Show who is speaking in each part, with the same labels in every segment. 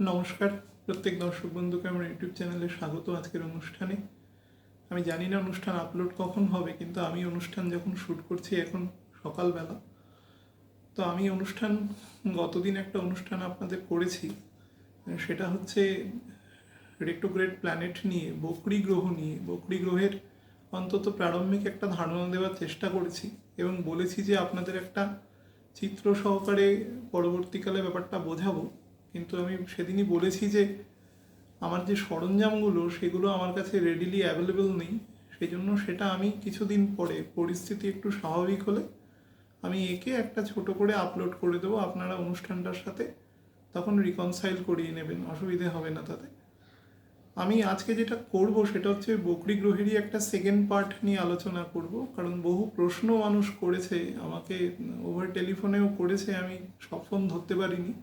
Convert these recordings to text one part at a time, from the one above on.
Speaker 1: নমস্কার প্রত্যেক দর্শক বন্ধুকে আমার ইউটিউব চ্যানেলে স্বাগত। আজকের অনুষ্ঠানে আমি জানি না অনুষ্ঠান আপলোড কখন হবে, কিন্তু আমি অনুষ্ঠান যখন শ্যুট করছি এখন সকালবেলা। তো আমি গতদিন একটা অনুষ্ঠান আপনাদের করেছি, সেটা হচ্ছে রেট্রোগ্রেড প্ল্যানেট নিয়ে, বকরি গ্রহ নিয়ে। বকরি গ্রহের অন্তত প্রারম্ভিক একটা ধারণা দেওয়ার চেষ্টা করেছি এবং বলেছি যে আপনাদের একটা চিত্র সহকারে পরবর্তীকালে ব্যাপারটা বোঝাবো। কিন্তু আমি সেদিনই বলেছি যে আমার যে সরঞ্জামগুলো সেগুলো আমার কাছে রেডিলি অ্যাভেলেবল নেই, সেই জন্য সেটা আমি কিছুদিন পরে পরিস্থিতি একটু স্বাভাবিক হলে আমি একে একটা ছোট করে আপলোড করে দেবো। আপনারা অনুষ্ঠানটার সাথে তখন রিকনসাইল করিয়ে নেবেন, অসুবিধে হবে না তাতে। আমি আজকে যেটা করব সেটা হচ্ছে বকরি গ্রহেরই একটা সেকেন্ড পার্ট নিয়ে আলোচনা করব, কারণ বহু প্রশ্ন মানুষ করেছে আমাকে, ওভার টেলিফোনেও করেছে, আমি সব ফোন ধরতে পারিনি।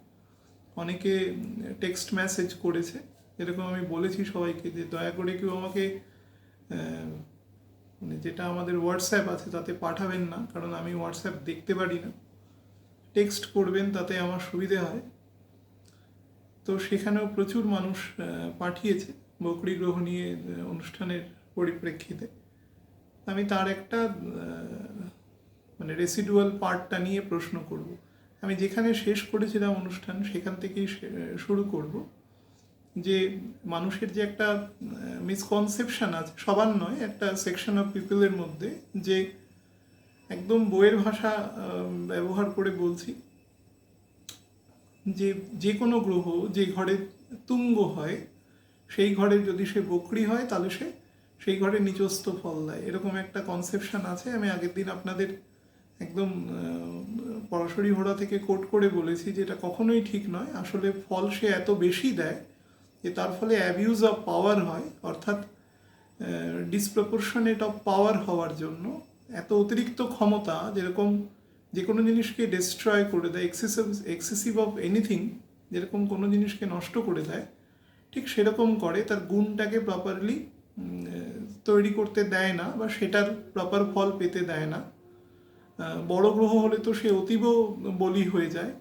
Speaker 1: অনেকে টেক্সট মেসেজ করেছে, যেরকম আমি বলেছি সবাইকে যে দয়া করে কেউ আমাকে যেটা আমাদের হোয়াটসঅ্যাপ আছে তাতে পাঠাবেন না, কারণ আমি হোয়াটসঅ্যাপ দেখতে পারি না। টেক্সট করবেন, তাতে আমার সুবিধে হয়। তো সেখানেও প্রচুর মানুষ পাঠিয়েছে বকরি গ্রহ নিয়ে অনুষ্ঠানের পরিপ্রেক্ষিতে। আমি তার একটা রেসিডুয়াল পার্টটা নিয়ে প্রশ্ন করব। আমি যেখানে শেষ করেছিলাম অনুষ্ঠান সেখান থেকেই শুরু করব। যে মানুষের যে একটা মিসকনসেপশন আছে, সবার নয়, একটা সেকশন অফ পিপলের মধ্যে, যে একদম বইয়ের ভাষা ব্যবহার করে বলছি, যে যে কোনো গ্রহ যে ঘরে তুঙ্গ হয় সেই ঘরে যদি সে বকরি হয় তাহলে সে সেই ঘরে নিচস্থ ফল দেয়, এরকম একটা কনসেপশন আছে। আমি আগের দিন আপনাদের একদম পরাশরী ঘোড়া থেকে কোট করে বলেছি যে এটা কখনোই ঠিক নয়। আসলে ফল সে এত বেশি দেয় যে তার ফলে অ্যাবিউজ অফ পাওয়ার হয়, অর্থাৎ ডিসপ্রপোর্শনেট অফ পাওয়ার হওয়ার জন্য এত অতিরিক্ত ক্ষমতা, যেরকম যে কোনো জিনিসকে ডিস্ট্রয় করে দেয়, এক্সেসিভ অফ এনিথিং, যেরকম কোনো জিনিসকে নষ্ট করে দেয়, ঠিক সেরকম করে, তার গুণটাকে প্রপারলি তৈরি করতে দেয় না বা সেটার প্রপার ফল পেতে দেয় না। বড় গ্রহ হলে তো সে অতীব বলি হয়ে যায়।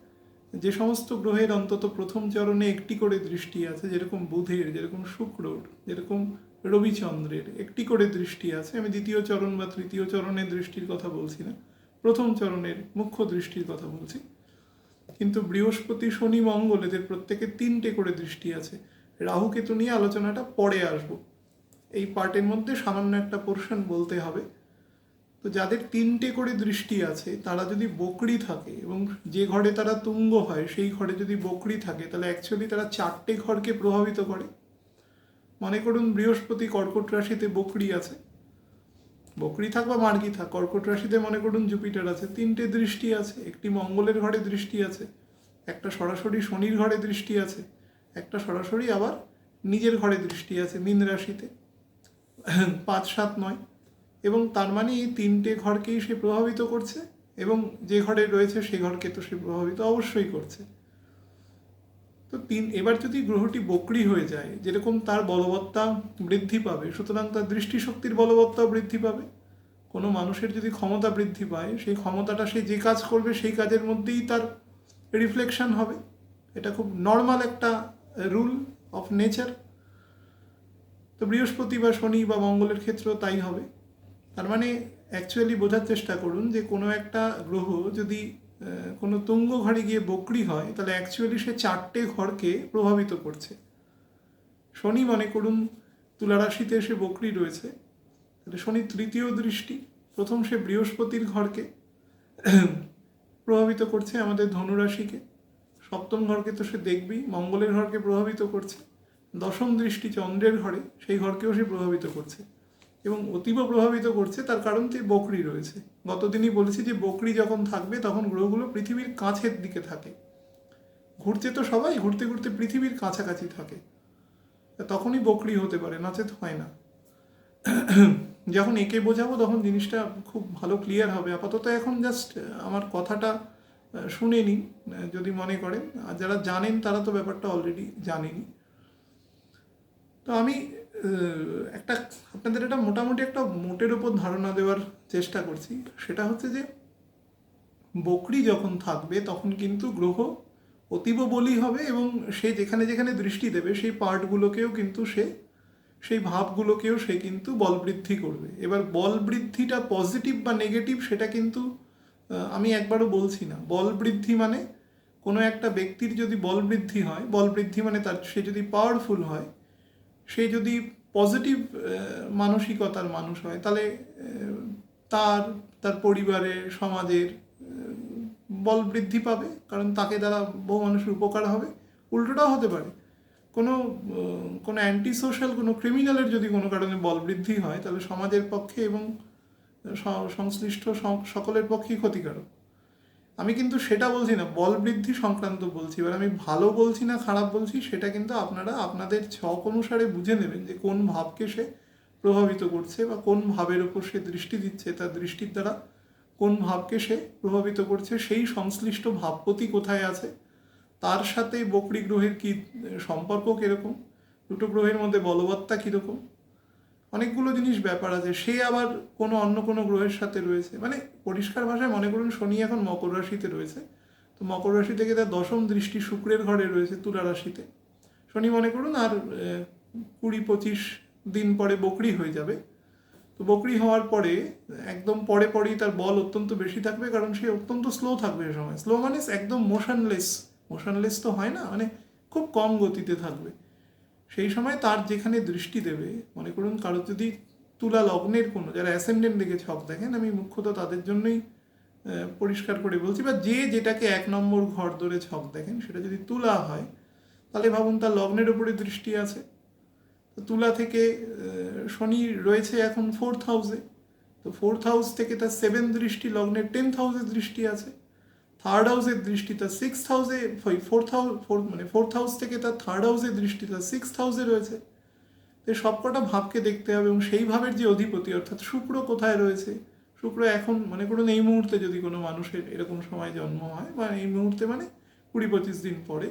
Speaker 1: যে সমস্ত গ্রহের অন্তত প্রথম চরণে একটি করে দৃষ্টি আছে, যেরকম বুধের, যেরকম শুক্রর, যেরকম রবিচন্দ্রের একটি করে দৃষ্টি আছে, আমি দ্বিতীয় চরণ বা তৃতীয় চরণের দৃষ্টির কথা বলছি না, প্রথম চরণের মুখ্য দৃষ্টির কথা বলছি। কিন্তু বৃহস্পতি, শনি, মঙ্গল এদের প্রত্যেকের তিনটে করে দৃষ্টি আছে। রাহু কেতু নিয়ে আলোচনাটা পরে আসবো, এই পার্টের মধ্যে সামান্য একটা পোর্শন বলতে হবে। তো যাদের তিনটে করে দৃষ্টি আছে তারা যদি বকরি থাকে এবং যে ঘরে তারা তুঙ্গ হয় সেই ঘরে যদি বকরি থাকে, তাহলে অ্যাকচুয়ালি তারা চারটে ঘরকে প্রভাবিত করে। মনে করুন বৃহস্পতি কর্কট রাশিতে বকরি আছে, বকরি থাক বা মার্গী থাক, কর্কট রাশিতে মনে করুন জুপিটার আছে, তিনটে দৃষ্টি আছে, একটি মঙ্গলের ঘরে দৃষ্টি আছে, একটা সরাসরি শনির ঘরে দৃষ্টি আছে, একটা সরাসরি আবার নিজের ঘরে দৃষ্টি আছে মীন রাশিতে, 5, 7, 9। এবং তার মানে এই তিনটে ঘরকেই সে প্রভাবিত করছে, এবং যে ঘরে রয়েছে সে ঘরকে তো সে প্রভাবিত অবশ্যই করছে। তো এবার যদি গ্রহটি বকরি হয়ে যায়, যেরকম তার বলবত্তা বৃদ্ধি পাবে, সুতরাং তার দৃষ্টিশক্তির বলবত্তাও বৃদ্ধি পাবে। কোনো মানুষের যদি ক্ষমতা বৃদ্ধি পায়, সেই ক্ষমতাটা সে যে কাজ করবে সেই কাজের মধ্যেই তার রিফ্লেকশন হবে। এটা খুব নর্মাল একটা রুল অফ নেচার। তো বৃহস্পতি বা শনি বা মঙ্গলের ক্ষেত্রেও তাই হবে। তার মানে অ্যাকচুয়ালি বোঝার চেষ্টা করুন যে কোনো একটা গ্রহ যদি কোনো তুঙ্গ ঘরে গিয়ে বকরি হয়, তাহলে অ্যাকচুয়ালি সে চারটে ঘরকে প্রভাবিত করছে। শনি মনে করুন তুলা রাশিতে এসে বকরি রয়েছে, তাহলে শনির তৃতীয় দৃষ্টি, প্রথম সে বৃহস্পতির ঘরকে প্রভাবিত করছে, আমাদের ধনুরাশিকে। সপ্তম ঘরকে তো সে দেখবেই, মঙ্গলের ঘরকে প্রভাবিত করছে। দশম দৃষ্টি চন্দ্রের ঘরে, সেই ঘরকেও সে প্রভাবিত করছে এবং অতীব প্রভাবিত করছে। তার কারণ যে বকরি রয়েছে, গতদিনই বলেছি যে বকরি যখন থাকবে তখন গ্রহগুলো পৃথিবীর কাছের দিকে থাকে, ঘুরছে তো সবাই, ঘুরতে ঘুরতে পৃথিবীর কাছাকাছি থাকে, তখনই বকরি হতে পারে, নচেত হয় না। যখন একে বোঝাবো তখন জিনিসটা খুব ভালো ক্লিয়ার হবে। আপাতত এখন জাস্ট আমার কথাটা শুনে নিন যদি মনে করেন, আর যারা জানেন তারা তো ব্যাপারটা অলরেডি জানেনই। তো আমি একটা আপনাদের একটা মোটামুটি একটা মোটের ওপর ধারণা দেওয়ার চেষ্টা করছি। সেটা হচ্ছে যে বকরি যখন থাকবে তখন কিন্তু গ্রহ অতীব বলি হবে, এবং সে যেখানে যেখানে দৃষ্টি দেবে সেই পার্টগুলোকেও কিন্তু সেই ভাবগুলোকেও সে কিন্তু বল বৃদ্ধি করবে। এবার বল বৃদ্ধিটা পজিটিভ বা নেগেটিভ সেটা কিন্তু আমি একবারও বলছি না। বল বৃদ্ধি মানে কোনো একটা ব্যক্তির যদি বল বৃদ্ধি হয়, বল বৃদ্ধি মানে সে যদি পাওয়ারফুল হয়, সে যদি পজিটিভ মানসিকতার মানুষ হয়, তাহলে তার তার পরিবারের, সমাজের বল বৃদ্ধি পাবে, কারণ তাকে দ্বারা বহু মানুষের উপকার হবে। উল্টোটাও হতে পারে, কোনো অ্যান্টি সোশ্যাল কোনো ক্রিমিনালের যদি কোনো কারণে বল বৃদ্ধি হয়, তাহলে সমাজের পক্ষে এবং সংশ্লিষ্ট সকলের পক্ষেই ক্ষতিকারক। আমি কিন্তু সেটা বলছি না, বল বৃদ্ধি সংক্রান্ত বলছি। এবার আমি ভালো বলছি না খারাপ বলছি, সেটা কিন্তু আপনারা আপনাদের ছক অনুসারে বুঝে নেবেন যে কোন ভাবকে সে প্রভাবিত করছে বা কোন ভাবের ওপর সে দৃষ্টি দিচ্ছে, তার দৃষ্টির দ্বারা কোন ভাবকে সে প্রভাবিত করছে, সেই সংশ্লিষ্ট ভাবপতি কোথায় আছে, তার সাথে বকরি গ্রহের কি সম্পর্ক কীরকম, দুটো গ্রহের মধ্যে বলবত্তা কীরকম, অনেকগুলো জিনিস ব্যাপার আছে। সে আবার অন্য কোনো গ্রহের সাথে রয়েছে, মানে পরিষ্কার ভাষায় মনে করুন শনি এখন মকর রাশিতে রয়েছে, তো মকর রাশি থেকে তার দশম দৃষ্টি শুক্রের ঘরে রয়েছে তুলা রাশিতে। শনি মনে করুন আর 20-25 দিন পরে বকরি হয়ে যাবে। তো বকরি হওয়ার পরে একদম পরেই তার বল অত্যন্ত বেশি থাকবে, কারণ সে অত্যন্ত স্লো থাকবে এ সময়। স্লো মানে একদম মোশনলেস তো হয় না, মানে খুব কম গতিতে থাকবে। সেই সময় তার যেখানে দৃষ্টি দেবে, মনে করুন কারোর যদি তুলা লগ্নের কোনো, যারা অ্যাসেন্ডেন্ট দিকে ছক দেখেন, আমি মুখ্যত তাদের জন্যই পরিষ্কার করে বলছি, বা যেটাকে 1 নম্বর ঘর ধরে ছক দেখেন, সেটা যদি তুলা হয়, তাহলে ভাবুন তার লগ্নের উপরে দৃষ্টি আছে। তো তুলা থেকে শনি রয়েছে এখন 4th হাউসে, তো 4th হাউস থেকে তার 7th দৃষ্টি, লগ্নের 10th হাউসে দৃষ্টি আছে। 3rd হাউসের দৃষ্টি তার 6th হাউসে, 4th হাউস থেকে তার 3rd হাউসের দৃষ্টি তার 6th হাউসে রয়েছে। তো সবকটা ভাবকে দেখতে হবে, এবং সেই ভাবের যে অধিপতি অর্থাৎ শুক্র কোথায় রয়েছে। শুক্র এখন মনে করুন এই মুহূর্তে যদি কোনো মানুষের এরকম সময় জন্ম হয়, বা এই মুহূর্তে মানে 20-25 দিন পরে,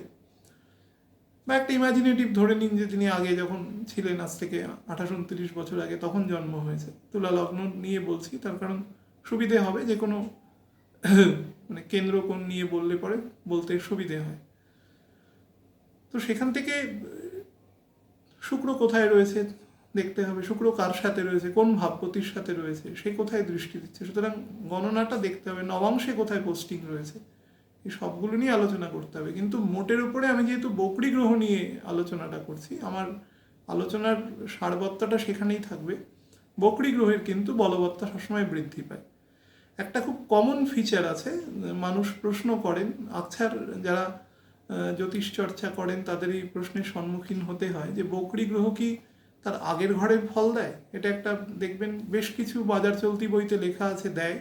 Speaker 1: বা একটা ইমাজিনেটিভ ধরে নিন যে তিনি আগে যখন ছিলেন, আজ থেকে 28-29 বছর আগে, তখন জন্ম হয়েছে। তুলা লগ্ন নিয়ে বলছি, তার কারণ সুবিধে হবে, যে কোনো মানে কেন্দ্র কোণ নিয়ে বললে পরে বলতে সুবিধে হয়। তো সেখান থেকে শুক্র কোথায় রয়েছে দেখতে হবে, শুক্র কার সাথে রয়েছে, কোন ভাবপতির সাথে রয়েছে, সে কোথায় দৃষ্টি দিচ্ছে। সুতরাং গণনাটা দেখতে হবে, নবাংশে কোথায় পোস্টিং রয়েছে, এই সবগুলো নিয়ে আলোচনা করতে হবে। কিন্তু মোটের উপরে আমি যেহেতু বকরি গ্রহ নিয়ে আলোচনাটা করছি, আমার আলোচনার সারবত্তাটা সেখানেই থাকবে। বকরি গ্রহের কিন্তু বলবত্তা সবসময় বৃদ্ধি পায়। একটা খুব কমন ফিচার আছে, মানুষ প্রশ্ন করেন, আচ্ছার যারা জ্যোতিষ চর্চা করেন তাদের এই প্রশ্নের সম্মুখীন হতে হয় যে বকরি গ্রহ কি তার আগের ঘরের ফল দেয়। এটা একটা দেখবেন বেশ কিছু বাজার চলতি বইতে লেখা আছে দেয়,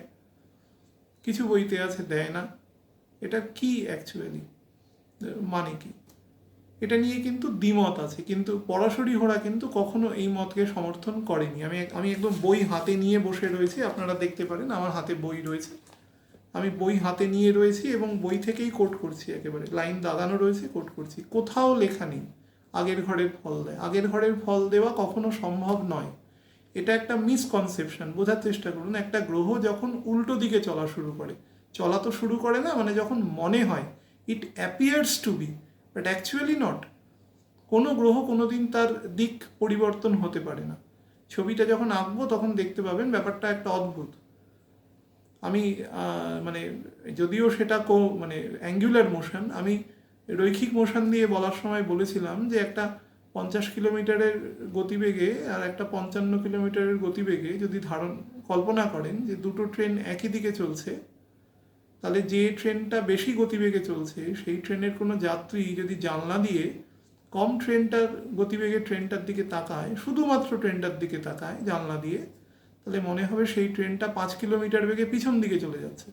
Speaker 1: কিছু বইতে আছে দেয় না। এটা কি অ্যাকচুয়ালি মানে কি, এটা নিয়ে কিন্তু দ্বিমত আছে, কিন্তু পরাশরি হোরা কিন্তু কখনো এই মতকে সমর্থন করেনি। আমি একদম বই হাতে নিয়ে বসে রয়েছি, আপনারা দেখতে পারেন আমার হাতে বই রয়েছে, আমি বই হাতে নিয়ে রয়েছি এবং বই থেকেই কোট করছি, একেবারে লাইন দাগানো রয়েছে, কোট করছি। কোথাও লেখা নেই আগের ঘরের ফল দেয়। আগের ঘরের ফল দেওয়া কখনো সম্ভব নয়, এটা একটা মিসকনসেপশন। বোঝার চেষ্টা করুন, একটা গ্রহ যখন উল্টো দিকে চলা শুরু করে, চলা তো শুরু করে না, মানে যখন মনে হয়, it appears to be but actually not. কোনো গ্রহ কোনো দিন তার দিক পরিবর্তন হতে পারে না। ছবিটা যখন আঁকবো তখন দেখতে পাবেন ব্যাপারটা একটা অদ্ভুত। আমি মানে যদিও সেটা মানে অ্যাঙ্গুলার মোশন, আমি রৈখিক মোশন দিয়ে বলার সময় বলেছিলাম যে একটা 50 কিলোমিটারের গতিবেগে আর একটা 55 কিলোমিটারের গতিবেগে যদি কল্পনা করেন যে দুটো ট্রেন একই দিকে চলছে, তাহলে যে ট্রেনটা বেশি গতিবেগে চলছে সেই ট্রেনের কোনো যাত্রী যদি জানলা দিয়ে কম গতিবেগে ট্রেনটার দিকে তাকায়, শুধুমাত্র ট্রেনটার দিকে তাকায় জানলা দিয়ে, তাহলে মনে হবে সেই ট্রেনটা 5 কিলোমিটার বেগে পিছন দিকে চলে যাচ্ছে।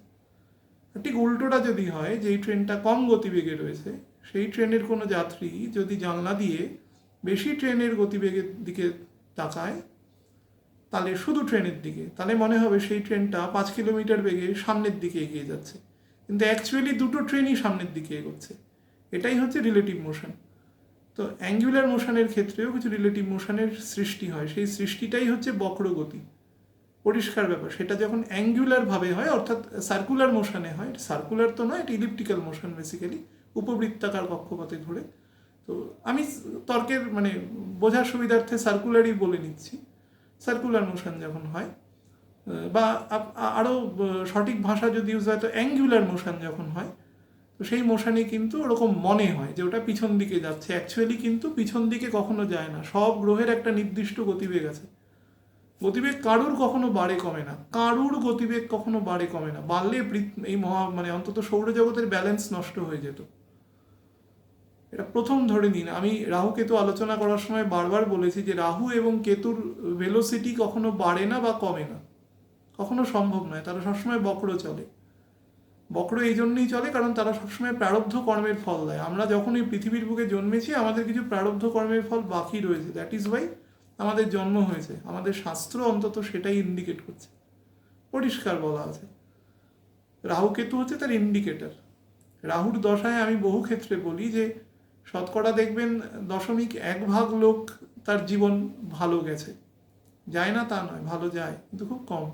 Speaker 1: ঠিক উল্টোটা যদি হয়, যেই ট্রেনটা কম গতিবেগে রয়েছে সেই ট্রেনের কোনো যাত্রী যদি জানলা দিয়ে বেশি ট্রেনের গতিবেগের দিকে তাকায়, তাহলে শুধু ট্রেনের দিকে, তাহলে মনে হবে সেই ট্রেনটা 5 কিলোমিটার বেগে সামনের দিকে এগিয়ে যাচ্ছে, কিন্তু অ্যাকচুয়ালি দুটো ট্রেনই সামনের দিকে এগোচ্ছে। এটাই হচ্ছে রিলেটিভ মোশন। তো অ্যাঙ্গুলার মোশনের ক্ষেত্রেও কিছু রিলেটিভ মোশনের সৃষ্টি হয়, সেই সৃষ্টিটাই হচ্ছে বক্রগতি। পরিষ্কার ব্যাপার, সেটা যখন অ্যাঙ্গুলারভাবে হয়, অর্থাৎ সার্কুলার মোশনে হয়, সার্কুলার তো নয়, এটা ইলিপ্টিক্যাল মোশন বেসিক্যালি, উপবৃত্তাকার কক্ষপথে ঘোরে। তো আমি তর্কের মানে বোঝার সুবিধার্থে সার্কুলারই বলে নিচ্ছি। সার্কুলার মোশন যখন হয়, বা আরও সঠিক ভাষা যদি ইউজ হয় তো অ্যাঙ্গুলার মোশন যখন হয়, তো সেই মোশনে কিন্তু ওরকম মনে হয় যে ওটা পিছন দিকে যাচ্ছে। অ্যাকচুয়ালি কিন্তু পিছন দিকে কখনো যায় না। সব গ্রহের একটা নির্দিষ্ট গতিবেগ আছে। গতিবেগ কারুর কখনো বাড়ে কমে না, কারুর গতিবেগ কখনো বাড়ে কমে না। বাড়লে এই মানে অন্তত সৌরজগতের ব্যালেন্স নষ্ট হয়ে যেত। এটা প্রথম ধরে নিন। আমি রাহু কেতু আলোচনা করার সময় বারবার বলেছি যে রাহু এবং কেতুর ভেলোসিটি কখনো বাড়ে না বা কমে না, কখনো সম্ভব নয়। তারা সবসময় বক্র চলে। বক্র এই জন্যই চলে কারণ তারা সবসময় প্রারব্ধ কর্মের ফল দেয়। আমরা যখন এই পৃথিবীর বুকে জন্মেছি আমাদের কিছু প্রারব্ধ কর্মের ফল বাকি রয়েছে। দ্যাট ইজ ওয়াই আমাদের জন্ম হয়েছে। আমাদের শাস্ত্র অন্তত সেটাই ইন্ডিকেট করছে, পরিষ্কার বলা আছে। রাহু কেতু হচ্ছে তার ইন্ডিকেটর। রাহুর দশায় আমি বহু ক্ষেত্রে বলি যে শতকরা দেখবেন 0.1% লোক তার জীবন ভালো গেছে। যায় না তা নয়, ভালো যায়, কিন্তু খুব কম।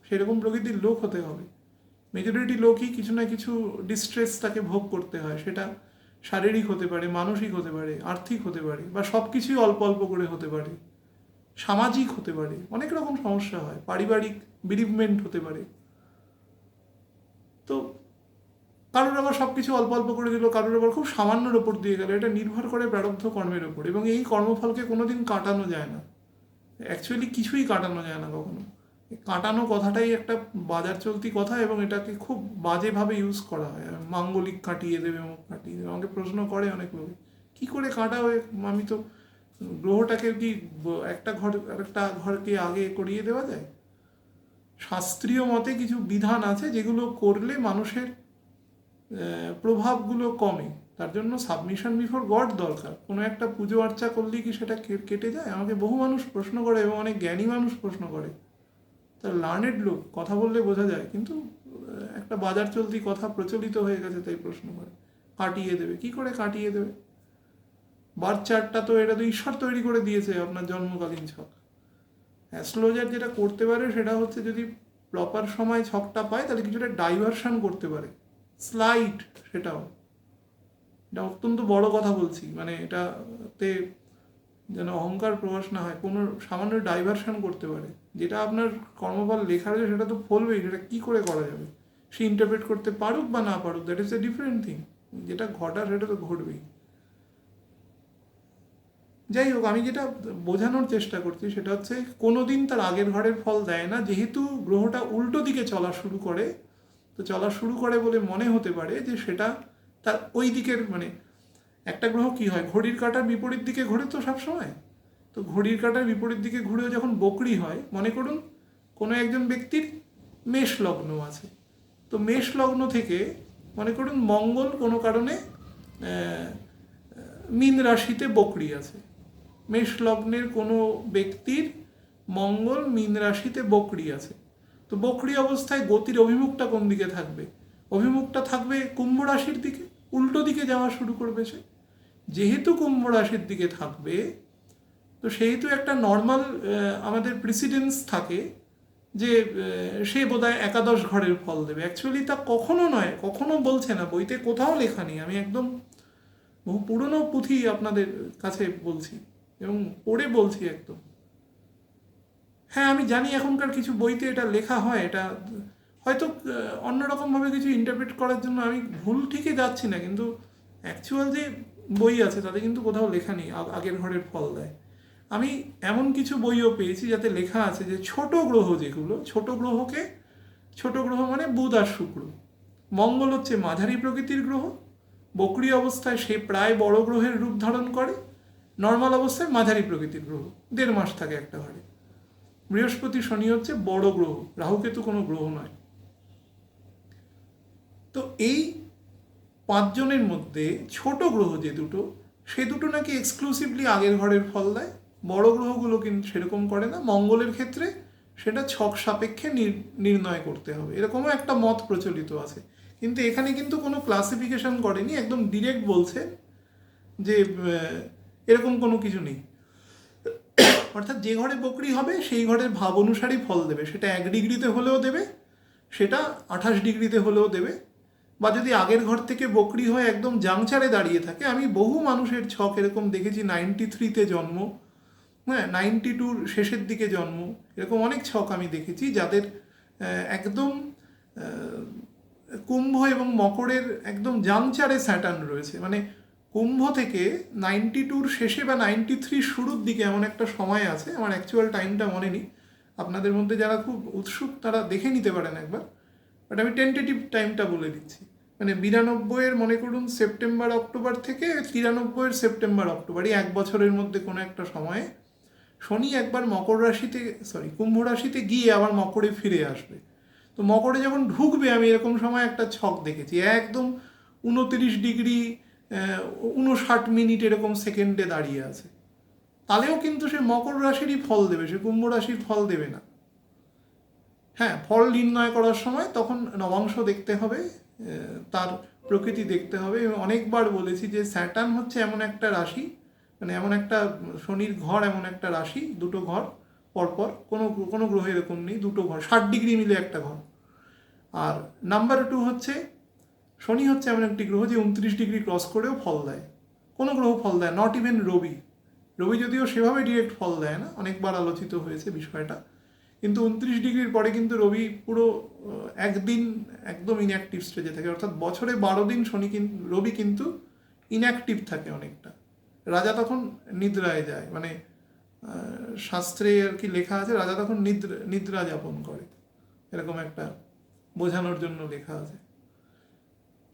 Speaker 1: সেরকম প্রকৃতির লোক হতে হবে। মেজরিটি লোকই কিছু না কিছু ডিস্ট্রেস তাকে ভোগ করতে হয়। সেটা শারীরিক হতে পারে, মানসিক হতে পারে, আর্থিক হতে পারে, বা সব কিছুই অল্প অল্প করে হতে পারে, সামাজিক হতে পারে। অনেক রকম সমস্যা হয়, পারিবারিক বিরিভমেন্ট হতে পারে। তো কারোর আবার সব কিছু অল্প অল্প করে দিল, কারোর আবার খুব সামান্যর ওপর দিয়ে গেল। এটা নির্ভর করে প্রারব্ধ কর্মের ওপর, এবং এই কর্মফলকে কোনোদিন কাটানো যায় না। অ্যাকচুয়ালি কিছুই কাটানো যায় না কখনো। কাটানো কথাটাই একটা বাজার চলতি কথা, এবং এটাকে খুব বাজেভাবে ইউজ করা হয়। মাঙ্গলিক কাটিয়ে দেবে, মুখ কাটিয়ে দেবে। আমাকে প্রশ্ন করে অনেক লোকে, কী করে কাটাবে? আমি তো গ্রহটাকে কি একটা ঘরকে আগে করিয়ে দেওয়া যায়? শাস্ত্রীয় মতে কিছু বিধান আছে যেগুলো করলে মানুষের প্রভাবগুলো কমে। তার জন্য সাবমিশন বিফোর গড দরকার। কোনো একটা পুজো আর্চা করলেই কি সেটা কেটে যায়? আমাকে বহু মানুষ প্রশ্ন করে, এবং অনেক জ্ঞানী মানুষ প্রশ্ন করে। তার লার্নেড লোক, কথা বললে বোঝা যায়, কিন্তু একটা বাজার চলতি কথা প্রচলিত হয়ে গেছে, তাই প্রশ্ন করে। কাটিয়ে দেবে? কি করে কাটিয়ে দেবে? বার্থ চার্টটা তো এটা তো ঈশ্বর তৈরি করে দিয়েছে, আপনার জন্মকালীন ছক। অ্যাস্ট্রোলজার যেটা করতে পারে সেটা হচ্ছে, যদি প্রপার সময় ছকটা পায় তাহলে কিছুটা ডাইভারশন করতে পারে, স্লাইট। সেটাও এটা অত্যন্ত বড় কথা বলছি, মানে এটাতে যেন অহংকার প্রকাশ না হয়। কোনো সামান্য ডাইভারশন করতে পারে। যেটা আপনার কর্মফল লেখা রয়েছে সেটা তো ফলবেই। সেটা কী করে করা যাবে? সে ইন্টারপ্রেট করতে পারুক বা না পারুক, that is a different thing. যেটা ঘটার সেটা তো ঘটবেই। যাই হোক, আমি যেটা বোঝানোর চেষ্টা করছি সেটা হচ্ছে, কোনো দিন তার আগের ঘরের ফল দেয় না। যেহেতু গ্রহটা উল্টো দিকে চলা শুরু করে, তো চলা শুরু করে বলে মনে হতে পারে যে সেটা তার ওই দিকের, মানে একটা গ্রহ কি হয়, ঘড়ির কাঁটার বিপরীত দিকে ঘোরে তো সবসময়। তো ঘড়ির কাঁটার বিপরীত দিকে ঘুরেও যখন বকরি হয়, মনে করুন কোনো একজন ব্যক্তির মেষ লগ্ন আছে। তো মেষ লগ্ন থেকে মনে করুন মঙ্গল কোনো কারণে মীন রাশিতে বকরি আছে। মেষ লগ্নের কোনো ব্যক্তির মঙ্গল মীন রাশিতে বকরি আছে। তো বকরি অবস্থায় গতির অভিমুখটা কোন দিকে থাকবে? অভিমুখটা থাকবে কুম্ভ রাশির দিকে, উল্টো দিকে যাওয়া শুরু করবে সে। যেহেতু কুম্ভ রাশির দিকে থাকবে, তো সেহেতু একটা নর্মাল আমাদের প্রিসিডেন্স থাকে যে সে বোধহয় একাদশ ঘরের ফল দেবে। অ্যাকচুয়ালি তা কখনো নয়, কখনো বলছে না, বইতে কোথাও লেখা নেই। আমি একদম বহু পুরনো পুঁথি আপনাদের কাছে বলছি, এবং পড়ে বলছি একদম। হ্যাঁ, আমি জানি এখনকার কিছু বইতে এটা লেখা হয়, এটা হয়তো অন্যরকমভাবে কিছু ইন্টারপ্রেট করার জন্য আমি ভুল ঠিকই যাচ্ছি না, কিন্তু অ্যাকচুয়াল যে বই আছে তাতে কিন্তু কোথাও লেখা নেই আগের ঘরের ফল দেয়। আমি এমন কিছু বইও পেয়েছি যাতে লেখা আছে যে ছোট গ্রহ যেগুলো, ছোট গ্রহ মানে বুধ আর শুক্র, মঙ্গল হচ্ছে মাঝারি প্রকৃতির গ্রহ, বকরি অবস্থায় সে প্রায় বড় গ্রহের রূপ ধারণ করে, নর্মাল অবস্থায় মাঝারি প্রকৃতির গ্রহ, 1.5 মাস থাকে একটা ঘরে। বৃহস্পতি শনি হচ্ছে বড় গ্রহ, রাহু কেতু কোনো গ্রহ নয়। তো এই 5 জনের মধ্যে ছোট গ্রহ যে দুটো, সে দুটো নাকি এক্সক্লুসিভলি আগের ঘরের ফল দেয়। বড় গ্রহগুলো কিন্তু সেরকম করে না। মঙ্গলের ক্ষেত্রে সেটা ছক সাপেক্ষে নির্ণয় করতে হবে, এরকমও একটা মত প্রচলিত আছে। কিন্তু এখানে কিন্তু কোনো ক্লাসিফিকেশন করেনি, একদম ডিরেক্ট বলছে যে এরকম কোনো কিছু নেই। অর্থাৎ যে ঘরে বকরি হবে সেই ঘরের ভাব অনুসারেই ফল দেবে। সেটা 1 ডিগ্রিতে হলেও দেবে, সেটা 28 ডিগ্রিতে হলেও দেবে, বা যদি আগের ঘর থেকে বকরি হয়ে একদম জাংচারে দাঁড়িয়ে থাকে, আমি বহু মানুষের ছক এরকম দেখেছি 93-তে জন্ম, হ্যাঁ, 92-র শেষের দিকে জন্ম, এরকম অনেক ছক আমি দেখেছি যাদের একদম কুম্ভ এবং মকরের একদম জাংচারে স্যাটার্ন রয়েছে। মানে কুম্ভ থেকে 92-র শেষে বা 93-র শুরুর দিকে এমন একটা সময় আছে, আমার অ্যাকচুয়াল টাইমটা মনে নেই, আপনাদের মধ্যে যারা খুব উৎসুক তারা দেখে নিতে পারেন একবার, বাট আমি টেন্টেটিভ টাইমটা বলে দিচ্ছি। মানে 92-এর মনে করুন সেপ্টেম্বর অক্টোবর থেকে 93-এর সেপ্টেম্বর অক্টোবর, এই 1 বছরের মধ্যে কোনো একটা সময়ে শনি একবার কুম্ভ রাশিতে গিয়ে আবার মকরে ফিরে আসবে। তো মকরে যখন ঢুকবে, আমি এরকম সময় একটা ছক দেখেছি, একদম 29 ডিগ্রি 59 মিনিট এরকম সেকেন্ডে দাঁড়িয়ে আছে। তাহলেও কিন্তু সে মকর রাশিরই ফল দেবে, সে কুম্ভ রাশির ফল দেবে না। হ্যাঁ, ফল নির্ণয় করার সময় তখন নবাংশ দেখতে হবে, তার প্রকৃতি দেখতে হবে। এবং অনেকবার বলেছি যে স্যাটার্ন হচ্ছে এমন একটা রাশি, মানে এমন একটা শনির ঘর, এমন একটা রাশি, দুটো ঘর পরপর, কোনো গ্রহ এরকম নেই, দুটো ঘর 60 ডিগ্রি মিলে একটা ঘর। আর নাম্বার 2 হচ্ছে শনি হচ্ছে এমন একটি গ্রহ যে 29 ডিগ্রি ক্রস করেও ফল দেয়, কোনো গ্রহ ফল দেয়, নট ইভেন রবি। রবি যদিও সেভাবে ডিরেক্ট ফল দেয় না, অনেকবার আলোচিত হয়েছে বিষয়টা, কিন্তু 29 ডিগ্রির পরে কিন্তু রবি পুরো একদিন একদম ইনঅ্যাক্টিভ স্টেজে থাকে, অর্থাৎ বছরে 12 দিন রবি কিন্তু ইনঅ্যাক্টিভ থাকে অনেকটা। রাজা তখন নিদ্রায় যায়, মানে শাস্ত্রে আর কি লেখা আছে, রাজা তখন নিদ্রা যাপন করে, এরকম একটা বোঝানোর জন্য লেখা আছে।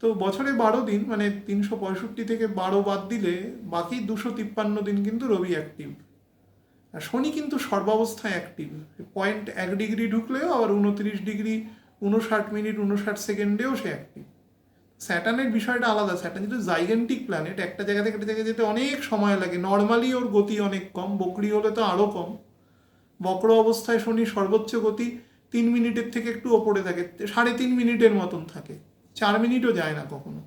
Speaker 1: তো বছরে 12 দিন, মানে 365 থেকে 12 বাদ দিলে বাকি 253 দিন কিন্তু রবি অ্যাক্টিভ। আর শনি কিন্তু সর্বাবস্থায় অ্যাক্টিভ, 0.1 ডিগ্রি ঢুকলেও আবার 29 ডিগ্রি 59 মিনিট 59 সেকেন্ডেও সে অ্যাক্টিভ। স্যাটার্নের বিষয়টা আলাদা, স্যাটার্ন যেহেতু জাইগেন্টিক প্ল্যানেট, একটা জায়গা থেকে একটা জায়গায় যেতে অনেক সময় লাগে, নর্মালি ওর গতি অনেক কম, বকরি হলে তো আরও কম। বক্র অবস্থায় শনি সর্বোচ্চ গতি 3 মিনিটের থেকে একটু ওপরে থাকে, 3.5 মিনিটের মতন থাকে, 4 মিনিটও যায় না কখনো।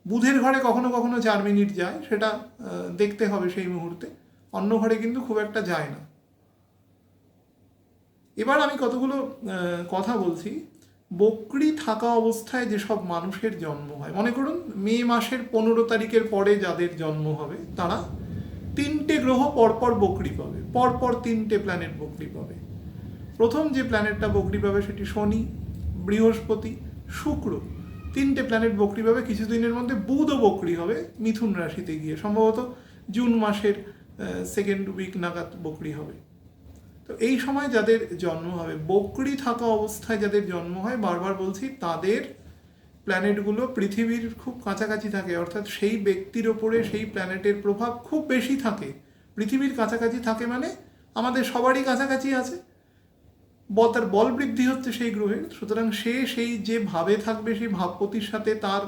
Speaker 1: বুধের ঘরে কখনো কখনো 4 মিনিট যায়, সেটা দেখতে হবে সেই মুহূর্তে, অন্য ঘরে কিন্তু খুব একটা যায় না। এবার আমি কতগুলো কথা বলছি। বকরি থাকা অবস্থায় যেসব মানুষের জন্ম হয়, মনে করুন মে মাসের 15 তারিখের পরে যাদের জন্ম হবে, তারা 3টে গ্রহ পরপর বকরি পাবে, পরপর 3টে প্ল্যানেট বকরি পাবে। প্রথম যে প্ল্যানেটটা বকরি পাবে সেটি শনি, বৃহস্পতি, শুক্র, 3টে প্ল্যানেট বকরি পাবে। কিছুদিনের মধ্যে বুধও বকরি হবে মিথুন রাশিতে গিয়ে, সম্ভবত জুন মাসের সেকেন্ড উইক নাগাদ বকরি হবে। তো এই সময় যাদের জন্ম হবে, বকরি থাকা অবস্থায় যাদের জন্ম হয়, বারবার বলছি, তাদের প্ল্যানেটগুলো পৃথিবীর খুব কাছাকাছি থাকে, অর্থাৎ সেই ব্যক্তির ওপরে সেই প্ল্যানেটের প্রভাব খুব বেশি থাকে। পৃথিবীর কাছাকাছি থাকে মানে আমাদের সবারই কাছাকাছি আছে, তার বল বৃদ্ধি হচ্ছে সেই গ্রহের, সুতরাং সেই যে ভাবে থাকবে, সেই ভাবপতির সাথে তার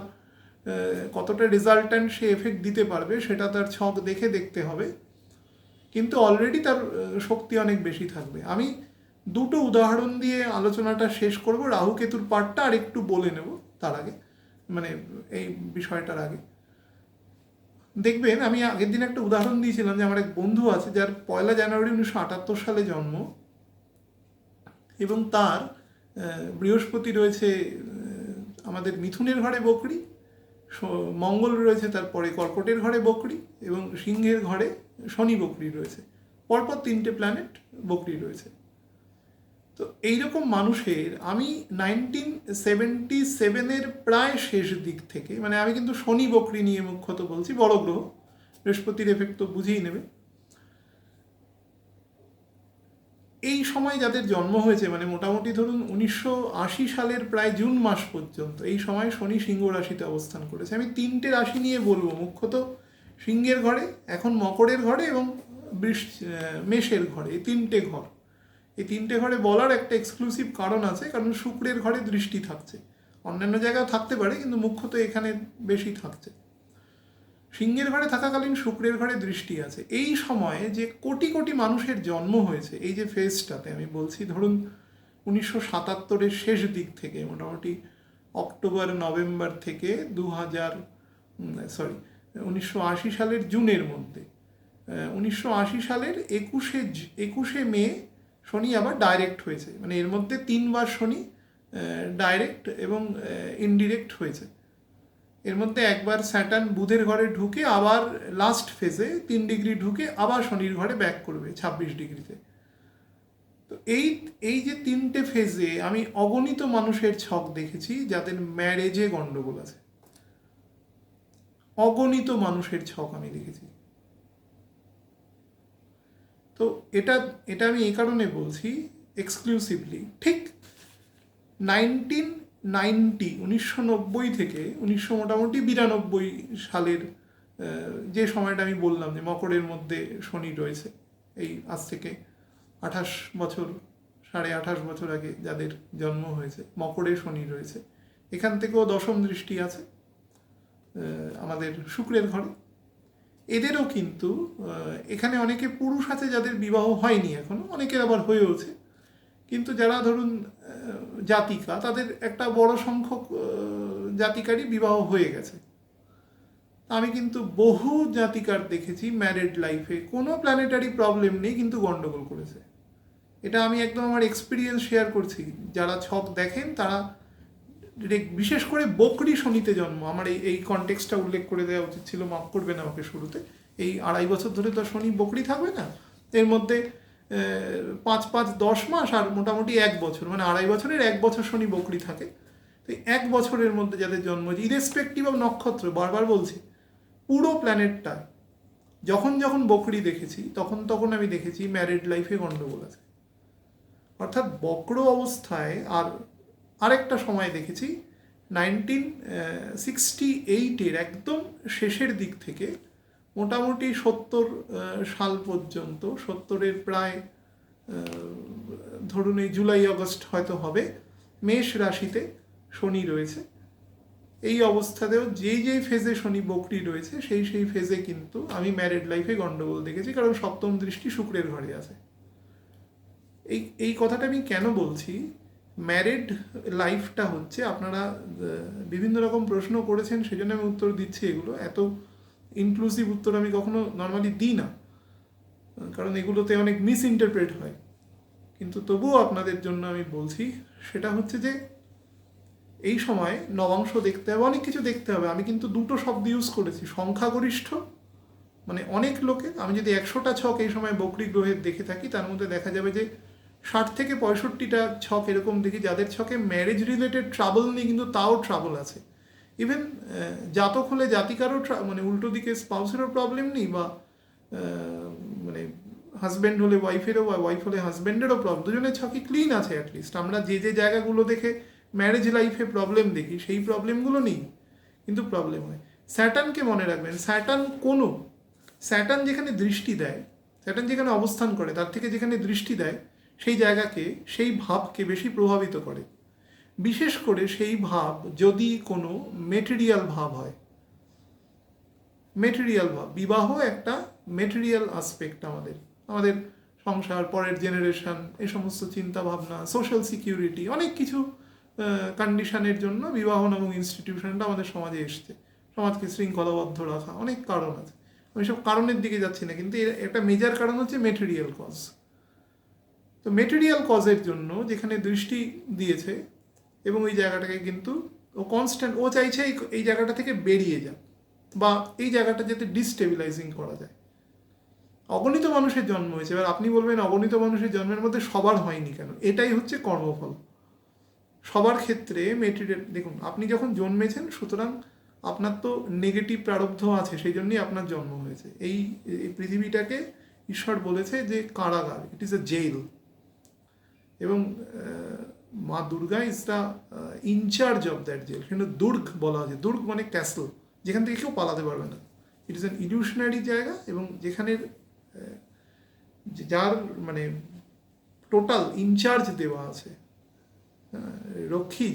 Speaker 1: কতটা রেজাল্ট্যান্ট সে এফেক্ট দিতে পারবে সেটা তার ছক দেখে দেখতে হবে, কিন্তু অলরেডি তার শক্তি অনেক বেশি থাকবে। আমি দুটো উদাহরণ দিয়ে আলোচনাটা শেষ করব, রাহু কেতুর পার্টটা আর একটু বলে নেব তার আগে, মানে এই বিষয়টার আগে। দেখবেন আমি আগের দিন একটা উদাহরণ দিয়েছিলাম যে আমার এক বন্ধু আছে যার 1 জানুয়ারি 1978 সালে জন্ম, এবং তার বৃহস্পতি রয়েছে আমাদের মিথুনের ঘরে বকরি, মঙ্গল রয়েছে তারপরে কর্কটের ঘরে বকরি, এবং সিংহের ঘরে শনি বকরি রয়েছে, পরপর 3টে প্ল্যানেট বকরি রয়েছে। তো এইরকম মানুষের আমি 1977-এর প্রায় শেষ দিক থেকে, মানে আমি কিন্তু শনি বকরি নিয়ে মুখ্যত বলছি, বড় গ্রহ, বৃহস্পতির এফেক্ট তো বুঝেই নেবে। এই সময় যাদের জন্ম হয়েছে, মানে মোটামুটি ধরুন 1980 সালের প্রায় জুন মাস পর্যন্ত, এই সময় শনি সিংহ রাশিতে অবস্থান করেছে। আমি 3টে রাশি নিয়ে বলবো, মুখ্যত সিংহের ঘরে, এখন মকরের ঘরে এবং মেষের ঘরে, এই 3টে ঘর। এই 3টে ঘরে বলার একটা এক্সক্লুসিভ কারণ আছে, কারণ শুক্রের ঘরে দৃষ্টি থাকছে, অন্যান্য জায়গায় থাকতে পারে কিন্তু মুখ্যত এখানে বেশি থাকছে। সিংহের ঘরে থাকাকালীন শুক্রের ঘরে দৃষ্টি আছে। এই সময়ে যে কোটি কোটি মানুষের জন্ম হয়েছে, এই যে ফেজটাতে আমি বলছি, ধরুন 1977-এর শেষ দিক থেকে, মোটামুটি অক্টোবর নভেম্বর থেকে 1980 সালের জুনের মধ্যে, 1980 সালের 21শে মে শনি আবার ডাইরেক্ট হয়েছে, মানে এর মধ্যে 3বার শনি ডাইরেক্ট এবং ইনডিরেক্ট হয়েছে। এর মধ্যে একবার স্যাটার্ন বুধের ঘরে ঢুকে আবার লাস্ট ফেজে 3 ডিগ্রি ঢুকে আবার শনির ঘরে ব্যাক করবে 26 ডিগ্রিতে। তো এই যে 3টে ফেজে আমি অগণিত মানুষের ছক দেখেছি যাদের ম্যারেজে গন্ডগোল আছে, অগণিত মানুষের ছক আমি দেখেছি। তো এটা আমি এই কারণে বলছি এক্সক্লুসিভলি, ঠিক 1990 থেকে 1992 সালের যে সময়টা আমি বললাম যে মকরের মধ্যে শনি রয়েছে, এই আজ থেকে 28 বছর 28.5 বছর আগে যাদের জন্ম হয়েছে মকরে শনি রয়েছে, এখান থেকেও দশম দৃষ্টি আছে আমাদের শুক্রের ঘরে। এদেরও কিন্তু এখানে অনেকে পুরুষ আছে যাদের বিবাহ হয়নি এখনো, অনেকের আবার হয়েওছে, কিন্তু যারা ধরুন জাতিকা তাদের একটা বড় সংখ্যক জাতিকারই বিবাহ হয়ে গেছে। আমি কিন্তু বহু জাতিকার দেখেছি ম্যারিড লাইফে কোনো প্ল্যানেটারি প্রবলেম নেই কিন্তু গন্ডগোল করেছে। এটা আমি একদম আমার এক্সপিরিয়েন্স শেয়ার করছি। যারা ছক দেখেন তারা, বিশেষ করে বকরি শনিতে জন্ম, আমার এই কনটেক্সটটা উল্লেখ করে দেওয়া উচিত ছিল, মাফ করবেন আমাকে শুরুতে। এই 2.5 বছর ধরে তো শনি বকরি থাকবে না, এর মধ্যে 5-10 মাস আর মোটামুটি 1 বছর, মানে 2.5 বছরের 1 বছর শনি বকরি থাকে। তো 1 বছরের মধ্যে যাদের জন্ম হয়েছে, ইরেসপেক্টিভ অফ নক্ষত্র, বারবার বলছি, পুরো প্ল্যানেটটা যখন যখন বকরি দেখেছি তখন আমি দেখেছি ম্যারিড লাইফে গন্ডগোল আছে। অর্থাৎ বক্র অবস্থায় আরেকটা সময় দেখেছি 1968 একদম শেষের দিক থেকে মোটামুটি 70 সাল পর্যন্ত, 70-এর প্রায় ধরুন এই জুলাই আগস্ট হয়তো হবে, মেষ রাশিতে শনি রয়েছে। এই অবস্থাতেও যেই ফেজে শনি বকরি রয়েছে সেই ফেজে কিন্তু আমি ম্যারিড লাইফে গন্ডগোল দেখেছি, কারণ সপ্তম দৃষ্টি শুক্রের ঘরে আছে। এই কথাটা আমি কেন বলছি, ম্যারিড লাইফটা হচ্ছে, আপনারা বিভিন্ন রকম প্রশ্ন করেছেন সেজন্য আমি উত্তর দিচ্ছি, এগুলো এত ইনক্লুসিভ উত্তর আমি কখনো নর্মালি দিই না, কারণ এগুলোতে অনেক মিস ইন্টারপ্রেট হয়, কিন্তু তবুও আপনাদের জন্য আমি বলছি। সেটা হচ্ছে যে এই সময় নবাংশ দেখতে হবে, অনেক কিছু দেখতে হবে। আমি কিন্তু 2টো শব্দ ইউজ করেছি, সংখ্যাগরিষ্ঠ, মানে অনেক লোকে, আমি যদি 100টা ছক এই সময় বকরি গ্রহের দেখে থাকি তার মধ্যে দেখা যাবে যে 60 থেকে 65টা ছক এরকম দেখি যাদের ছকে ম্যারেজ রিলেটেড ট্রাবল নেই কিন্তু তাও ট্রাবল আছে। ইভেন জাতক হলে জাতিকারও মানে উল্টো দিকে স্পাউসেরও প্রবলেম নেই, বা মানে হাজব্যান্ড হলে ওয়াইফেরও, বা ওয়াইফ হলে হাজব্যান্ডেরও প্রবলেম, দুজনের ছকই ক্লিন আছে অ্যাটলিস্ট। আমরা যে জায়গাগুলো দেখে ম্যারেজ লাইফে প্রবলেম দেখি সেই প্রবলেমগুলো নেই, কিন্তু প্রবলেম হয়। স্যাটার্নকে মনে রাখবেন, স্যাটার্ন যেখানে দৃষ্টি দেয়, স্যাটার্ন যেখানে অবস্থান করে তার থেকে যেখানে দৃষ্টি দেয় সেই জায়গাকে, সেই ভাবকে বেশি প্রভাবিত করে। বিশেষ করে সেই ভাব যদি কোনো মেটেরিয়াল ভাব হয়, মেটেরিয়াল ভাব, বিবাহ একটা মেটেরিয়াল আসপেক্ট, আমাদের সংসার, পরের জেনারেশন, এই সমস্ত চিন্তা ভাবনা, সোশ্যাল সিকিউরিটি, অনেক কিছু কন্ডিশনের জন্য বিবাহ নামক ইনস্টিটিউশনটা আমাদের সমাজে এসছে। সমাজকে শৃঙ্খলাবদ্ধ রাখা, অনেক কারণ আছে, আমি সব কারণের দিকে যাচ্ছি না, কিন্তু এর একটা মেজর কারণ হচ্ছে মেটেরিয়াল কজ। তো মেটেরিয়াল কজের জন্য যেখানে দৃষ্টি দিয়েছে এবং ওই জায়গাটাকে কিন্তু ও কনস্ট্যান্ট, ও চাইছে এই জায়গাটা থেকে বেরিয়ে যাক, বা এই জায়গাটা যাতে ডিস্টেবিলাইজিং করা যায়। অগণিত মানুষের জন্ম হয়েছে, এবার আপনি বলবেন অগণিত মানুষের জন্মের মধ্যে সবার হয়নি কেন? এটাই হচ্ছে কর্মফল। সবার ক্ষেত্রে মেটেরিয়াল, দেখুন আপনি যখন জন্মেছেন সুতরাং আপনার তো নেগেটিভ প্রারব্ধ আছে, সেই জন্যই আপনার জন্ম হয়েছে। এই পৃথিবীটাকে ঈশ্বর বলেছে যে কারাগার, ইট ইজ এ জেল, এবং মা Durga is the incharge of that jail. কিন্তু দুর্গ বলা হয়েছে, দুর্গ মানে ক্যাসল, যেখান থেকে কেউ পালাতে পারবে না। ইট ইজ অ্যান ইলিউশনারি জায়গা, এবং যেখানে যার মানে টোটাল ইনচার্জ দেওয়া আছে, রক্ষী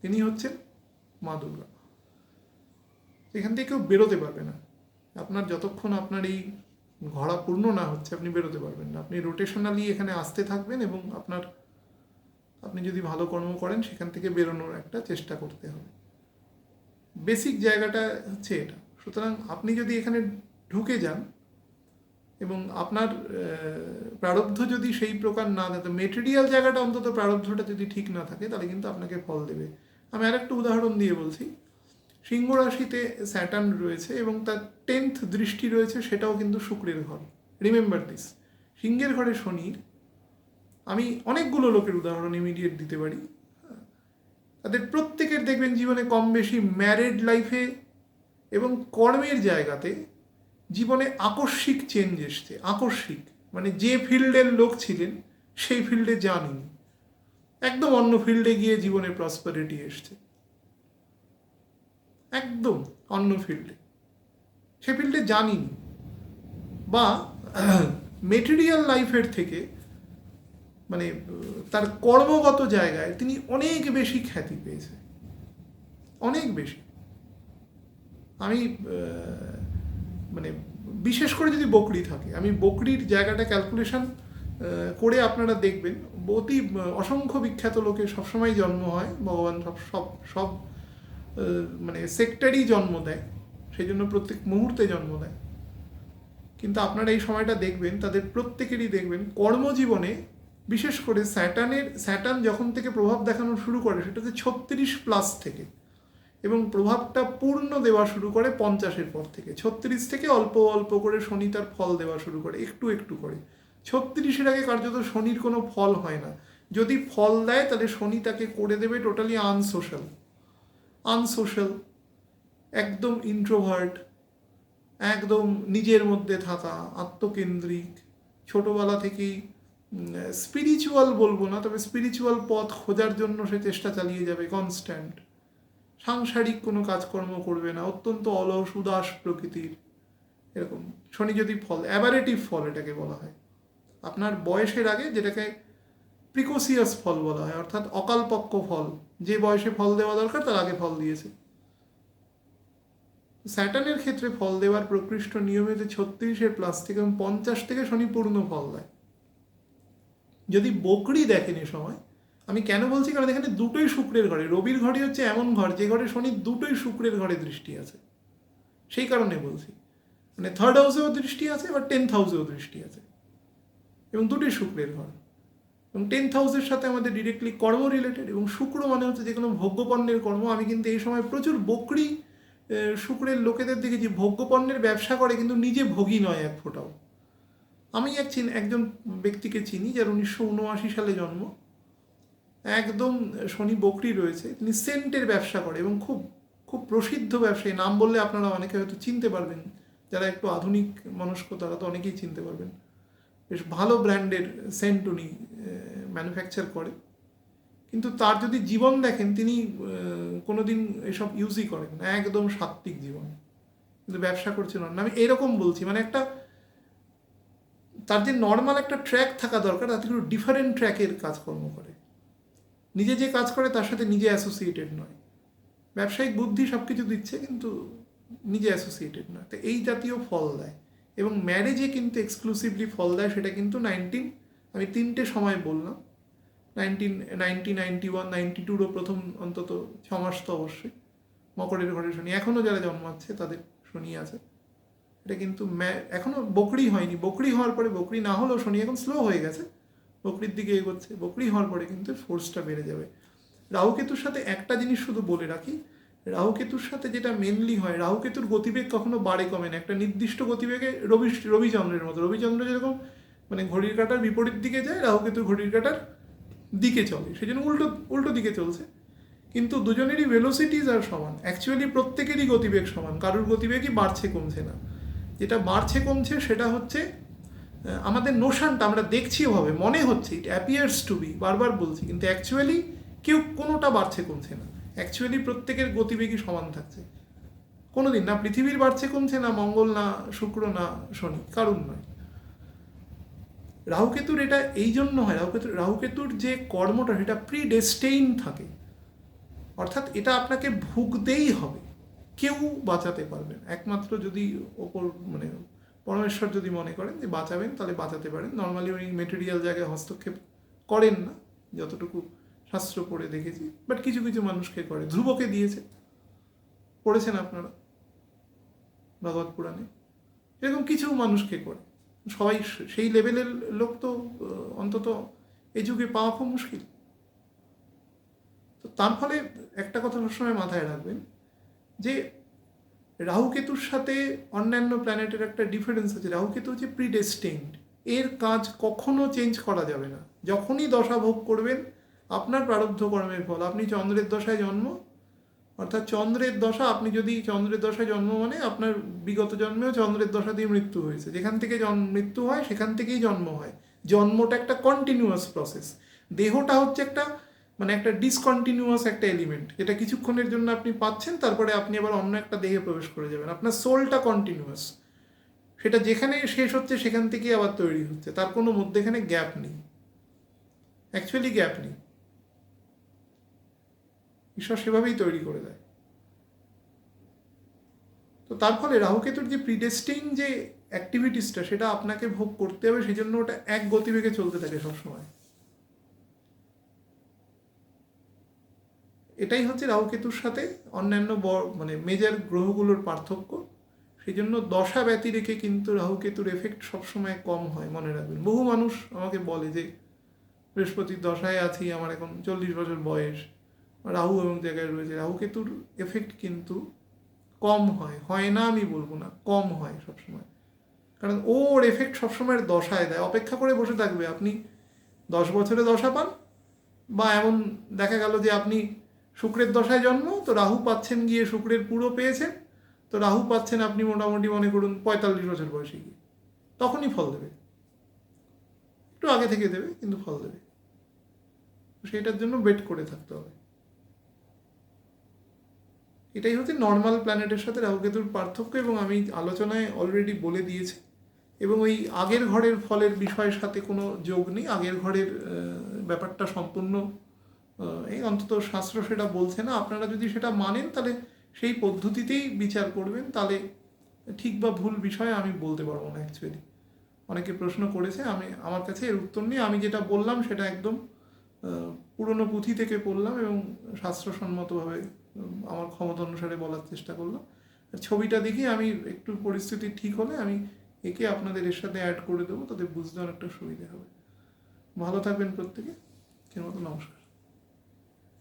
Speaker 1: তিনি হচ্ছেন মা দুর্গা। এখান থেকে কেউ বেরোতে পারবে না। আপনার যতক্ষণ আপনার এই ঘোড়া পূর্ণ না হচ্ছে আপনি বেরোতে পারবেন না। আপনি রোটেশনালি এখানে আসতে থাকবেন, এবং আপনি যদি ভালো কর্ম করেন সেখান থেকে বেরোনোর একটা চেষ্টা করতে হবে। বেসিক জায়গাটা হচ্ছে এটা। সুতরাং আপনি যদি এখানে ঢুকে যান এবং আপনার প্রারব্ধ যদি সেই প্রকার না থাকে, মেটেরিয়াল জায়গাটা অন্তত প্রারব্ধটা যদি ঠিক না থাকে, তাহলে কিন্তু আপনাকে ফল দেবে। আমি আর একটা উদাহরণ দিয়ে বলছি। সিংহ রাশিতে স্যাটার্ন রয়েছে এবং তার 10th দৃষ্টি রয়েছে, সেটাও কিন্তু শুক্রের ঘর। Remember this. সিংহের ঘরে শনির, আমি অনেকগুলো লোকের উদাহরণ ইমিডিয়েট দিতে পারি, তাদের প্রত্যেকের দেখবেন জীবনে কম বেশি ম্যারিড লাইফে এবং কর্মের জায়গাতে জীবনে আকস্মিক চেঞ্জ এসছে। আকস্মিক মানে যে ফিল্ডের লোক ছিলেন সেই ফিল্ডে যাননি, একদম অন্য ফিল্ডে গিয়ে জীবনে প্রসপারিটি এসছে, একদম অন্য ফিল্ডে, সে ফিল্ডে জানিনি। বা মেটেরিয়াল লাইফের থেকে মানে তার কর্মগত জায়গায় তিনি অনেক বেশি খ্যাতি পেয়েছে, অনেক বেশি। আমি মানে বিশেষ করে যদি বকরি থাকে, আমি বকরির জায়গাটা ক্যালকুলেশন করে আপনারা দেখবেন, অতি অসংখ্য বিখ্যাত লোকের সবসময় জন্ম হয়, ভগবান সব সব সব মানে সেক্টরই জন্ম দেয়, সেই জন্য প্রত্যেক মুহূর্তে জন্ম দেয়। কিন্তু আপনারা এই সময়টা দেখবেন তাদের প্রত্যেকেরই দেখবেন কর্মজীবনে, বিশেষ করে স্যাটার্ন যখন থেকে প্রভাব দেখানো শুরু করে সেটা হচ্ছে 36+ থেকে, এবং প্রভাবটা পূর্ণ দেওয়া শুরু করে 50-এর পর থেকে। 36 থেকে অল্প অল্প করে শনি তার ফল দেওয়া শুরু করে, একটু একটু করে। 36-এর আগে কার্যত শনির কোনো ফল হয় না। যদি ফল দেয় তাহলে শনি তাকে করে দেবে টোটালি আনসোশ্যাল, একদম ইন্ট্রোভার্ট, একদম নিজের মধ্যে থাকা, আত্মকেন্দ্রিক, ছোটোবেলা থেকেই স্পিরিচুয়াল বলবো না, তবে স্পিরিচুয়াল পথ খোঁজার জন্য সে চেষ্টা চালিয়ে যাবে কনস্ট্যান্ট। সাংসারিক কোনো কাজকর্ম করবে না, অত্যন্ত অলস উদাস প্রকৃতির, এরকম। শনি যদি ফল, অ্যাবারেটিভ ফল এটাকে বলা হয়, আপনার বয়সের আগে, যেটাকে প্রিকোসিয়াস ফল বলা হয়, অর্থাৎ অকালপক্ষ ফল, যে বয়সে ফল দেওয়া দরকার তার আগে ফল দিয়েছে। স্যাটার্নের ক্ষেত্রে ফল দেওয়ার প্রকৃষ্ট নিয়মে যে 36+ থেকে এবং 50 থেকে শনি পূর্ণ ফল দেয়। যদি বকরি দেখেন এ সময়, আমি কেন বলছি, কারণ এখানে দুটোই শুক্রের ঘরে, রবির ঘরই হচ্ছে এমন ঘর যে ঘরে শনির দুটোই শুক্রের ঘরে দৃষ্টি আছে, সেই কারণে বলছি। মানে 3rd হাউসেও দৃষ্টি আছে, আবার 10th হাউসেও দৃষ্টি আছে, এবং দুটোই শুক্রের ঘর। এবং 10th হাউসের সাথে আমাদের ডিরেক্টলি কর্ম রিলেটেড, এবং শুক্র মানে হচ্ছে যে কোনো ভোগ্যপণ্যের কর্ম। আমি কিন্তু এই সময় প্রচুর বকরি শুক্রের লোকেদের দেখেছি ভোগ্যপণ্যের ব্যবসা করে, কিন্তু নিজে ভোগী নয় এক ফোঁটাও। আমি একজন ব্যক্তিকে চিনি যার 1979 সালে জন্ম, একদম শনি বকরি রয়েছে, তিনি সেন্টের ব্যবসা করে এবং খুব খুব প্রসিদ্ধ ব্যবসায়ী। নাম বললে আপনারা অনেকে হয়তো চিনতে পারবেন, যারা একটু আধুনিক মনস্ক তারা তো অনেকেই চিনতে পারবেন। বেশ ভালো ব্র্যান্ডের সেন্ট উনি ম্যানুফ্যাকচার করে, কিন্তু তার যদি জীবন দেখেন, তিনি কোনোদিন এসব ইউজই করেন না, একদম সাত্ত্বিক জীবন, কিন্তু ব্যবসা করছেন না। আমি এরকম বলছি, মানে একটা তার যে নর্মাল একটা ট্র্যাক থাকা দরকার, তার থেকে ডিফারেন্ট ট্র্যাকের কাজকর্ম করে, নিজে যে কাজ করে তার সাথে নিজে অ্যাসোসিয়েটেড নয়। ব্যবসায়িক বুদ্ধি সব কিছু দিচ্ছে, কিন্তু নিজে অ্যাসোসিয়েটেড নয়। তো এই জাতীয় ফল দেয়, এবং ম্যারেজে কিন্তু এক্সক্লুসিভলি ফল দেয়। সেটা কিন্তু আমি 3টে সময় বললাম, 1990, 91, 92-ও প্রথম অন্তত 6 মাস তো অবশ্যই মকরের ঘরে শনি। এখনও যারা জন্মাচ্ছে তাদের শনি আছে। এটা কিন্তু এখনও বকরি হয়নি। বকরি হওয়ার পরে, বকরি না হলেও শনি এখন স্লো হয়ে গেছে, বকরির দিকে এগোচ্ছে। বকরি হওয়ার পরে কিন্তু ফোর্সটা বেড়ে যাবে। রাহুকেতুর সাথে একটা জিনিস শুধু বলে রাখি, রাহুকেতুর সাথে যেটা মেনলি হয়, রাহুকেতুর গতিবেগ কখনো বাড়ে কমে না, একটা নির্দিষ্ট গতিবেগে। রবিচন্দ্রের মতো, রবিচন্দ্র যেরকম মানে ঘড়ির কাঁটার বিপরীত দিকে যায়, রাহুকেতু ঘড়ির কাঁটার দিকে চলে, সেই জন্য উল্টো দিকে চলছে। কিন্তু দুজনেরই ভেলোসিটিজ আর সমান, অ্যাকচুয়ালি প্রত্যেকেরই গতিবেগ সমান, কারোর গতিবেগই বাড়ছে কমছে না। যেটা বাড়ছে কমছে সেটা হচ্ছে আমাদের নোশনটা, আমরা দেখছি ওভাবে মনে হচ্ছে, ইট অ্যাপিয়ার্স টু বি, বারবার বলছি, কিন্তু অ্যাকচুয়ালি কেউ কোনোটা বাড়ছে কমছে না। অ্যাকচুয়ালি প্রত্যেকের গতিবেগই সমান থাকছে। কোনোদিন না পৃথিবীর বাড়ছে কমছে, না মঙ্গল, না শুক্র, না শনি, কারণ নয়। রাহুকেতুর এটা এই জন্য হয়, রাহুকেতুর যে কর্মটা সেটা প্রিডেস্টেইন থাকে, অর্থাৎ এটা আপনাকে ভুগতেই হবে, কেউ বাঁচাতে পারবেন একমাত্র যদি ওপর মানে পরমেশ্বর যদি মনে করেন যে বাঁচাবেন, তাহলে বাঁচাতে পারেন। নর্মালি উনি মেটেরিয়াল জায়গায় হস্তক্ষেপ করেন না, যতটুকু শাস্ত্র পড়ে দেখেছি, বাট কিছু কিছু মানুষকে করে। ধ্রুবকে দিয়েছে, পড়েছেন আপনারা ভাগবত পুরাণে, এরকম কিছু মানুষকে করে। সবাই সেই লেভেলের লোক তো অন্তত এই যুগে পাওয়া খুব মুশকিল। তো তার ফলে একটা কথা সবসময় মাথায় রাখবেন যে রাহু কেতুর সাথে অন্যান্য প্ল্যানেটের একটা ডিফারেন্স আছে। রাহু কেতু হচ্ছে প্রিডেস্টিন্ড, এর কাজ কখনো চেঞ্জ করা যাবে না। যখনই দশা ভোগ করবেন আপনার প্রারব্ধ কর্মের ফল। আপনি চন্দ্রের দশায় জন্ম, অর্থাৎ চন্দ্রের দশা, আপনি যদি চন্দ্রের দশায় জন্ম মানে আপনার বিগত জন্মেও চন্দ্রের দশা দিয়ে মৃত্যু হয়েছে, যেখান থেকে মৃত্যু হয় সেখান থেকেই জন্ম হয়। জন্মটা একটা কন্টিনিউয়াস প্রসেস, দেহটা হচ্ছে একটা মানে একটা ডিসকন্টিনিউয়াস একটা এলিমেন্ট, যেটা কিছুক্ষণের জন্য আপনি পাচ্ছেন, তারপরে আপনি আবার অন্য একটা দেহে প্রবেশ করে যাবেন। আপনার সোলটা কন্টিনিউয়াস, সেটা যেখানে শেষ হচ্ছে সেখান থেকেই আবার তৈরি হচ্ছে, তার কোনো মধ্যেখানে গ্যাপ নেই, অ্যাকচুয়ালি গ্যাপ নেই। ঈশ্বর সেভাবেই তৈরি করে দেয়। তো তার ফলে রাহুকেতুর যে প্রিডেস্টিং যে অ্যাক্টিভিটিসটা সেটা আপনাকে ভোগ করতে হবে, সেই জন্য ওটা এক গতিবেগে চলতে থাকে সবসময়। এটাই হচ্ছে রাহুকেতুর সাথে অন্যান্য মানে মেজর গ্রহগুলোর পার্থক্য। সেই জন্য দশা ব্যতি রেখে কিন্তু রাহুকেতুর এফেক্ট সবসময় কম হয়, মনে রাখবেন। বহু মানুষ আমাকে বলে যে বৃহস্পতির দশায় আছি, আমার এখন 40 বছর বয়স, রাহু এবং জায়গায় রয়েছে, রাহুকেতুর এফেক্ট কিন্তু কম হয়। হয় না আমি বলবো না, কম হয় সবসময়, কারণ ওর এফেক্ট সবসময় দশায় দেয়। অপেক্ষা করে বসে থাকবে আপনি 10 বছরে দশা পান, বা এমন দেখা গেল যে আপনি শুক্রের দশায় জন্ম, তো রাহু পাচ্ছেন গিয়ে শুক্রের পুরো পেয়েছেন, তো রাহু পাচ্ছেন আপনি মোটামুটি মনে করুন 45 বছর বয়সে গিয়ে, তখনই ফল দেবে। একটু আগে থেকে দেবে কিন্তু ফল দেবে। সেটার জন্য ওয়েট করে থাকতে হবে। এটাই হচ্ছে নর্মাল প্ল্যানেটের সাথে রাহুকেতুর পার্থক্য, এবং আমি আলোচনায় অলরেডি বলে দিয়েছি। এবং ওই আগের ঘরের ফলের বিষয়ের সাথে কোনো যোগ নেই। আগের ঘরের ব্যাপারটা সম্পূর্ণ এই অন্তত শাস্ত্র সেটা বলছে না। আপনারা যদি সেটা মানেন তাহলে সেই পদ্ধতিতেই বিচার করবেন, তাহলে ঠিক বা ভুল বিষয়ে আমি বলতে পারবো না অ্যাকচুয়ালি। অনেকে প্রশ্ন করেছে, আমার কাছে এর উত্তর নেই। আমি যেটা বললাম সেটা একদম পুরনো পুঁথি থেকে পড়লাম এবং শাস্ত্রসম্মতভাবে আমার ক্ষমতা অনুসারে বলার চেষ্টা করলাম। ছবিটা দেখি আমি একটু পরিস্থিতি ঠিক হলে আমি একে আপনাদের এর সাথে অ্যাড করে দেবো, তাদের বুঝতে অনেকটা সুবিধা হবে। ভালো থাকবেন প্রত্যেকে। কেন মতো নমস্কার।